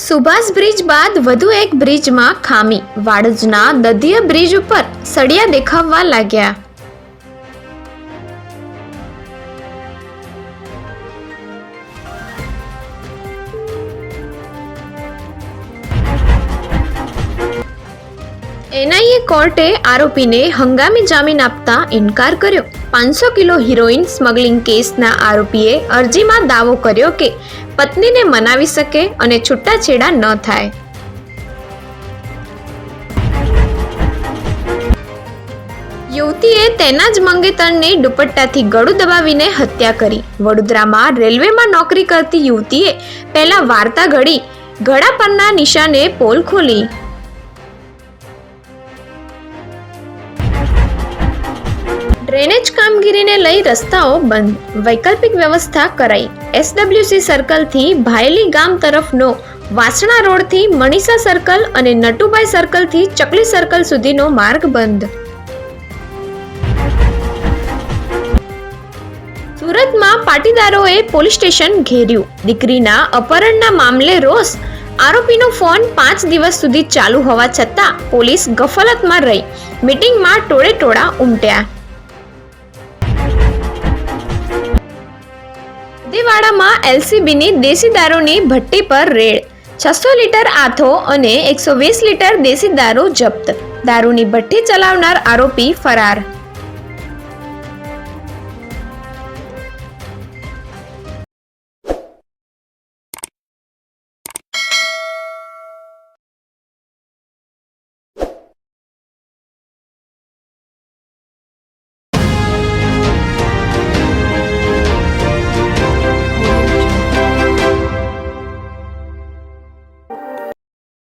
Subhash bridge બાદ વધુ એક બ્રિજમાં ખામી. વાડજના દધિયા બ્રિજ ઉપર સળિયા દેખાવા લાગ્યા. એનઆઈએ કોર્ટે આરોપીને હંગામી જામીન આપતા ઇનકાર કર્યો. 500 કિલો હિરોઈન સ્મગલિંગ કેસના આરોપીએ અરજીમાં દાવો કર્યો કે પત્નીને મનાવી શકે અને છૂટાછેડા ન થાય. યુવતીએ તેના જ મંગેતરને દુપટ્ટાથી ગળું દબાવીને હત્યા કરી. વડોદરામાં રેલવેમાં નોકરી કરતી યુવતીએ પહેલા વાર્તા ઘડી ગળા પરના નિશાને પોલ ખોલી. ડ્રેનેજ કામગીરીને લઈ રસ્તાઓ બંધ, વૈકલ્પિક વ્યવસ્થા કરાઈ. એસડબ્લ્યુસી સર્કલથી ભાયલી ગામ તરફનો વાસણા રોડથી મનીષા સર્કલ અને નટુભાઈ સર્કલથી ચકલી સર્કલ સુધીનો માર્ગ બંધ. સુરતમાં પાટીદારોએ પોલીસ સ્ટેશન ઘેર્યું. દીકરીના અપહરણના મામલે રોષ. આરોપીનો ફોન 5 દિવસ સુધી ચાલુ હોવા છતાં પોલીસ ગફલતમાં રહી. મીટિંગમાં ટોળેટોળા ઉમટ્યા. દેવાડામાં એલસીબીની દેશી દારૂની ભઠ્ઠી પર રેડ. 600 લીટર આથો અને 120 લીટર દેશી દારૂ જપ્ત. દારૂની ભઠ્ઠી ચલાવનાર આરોપી ફરાર.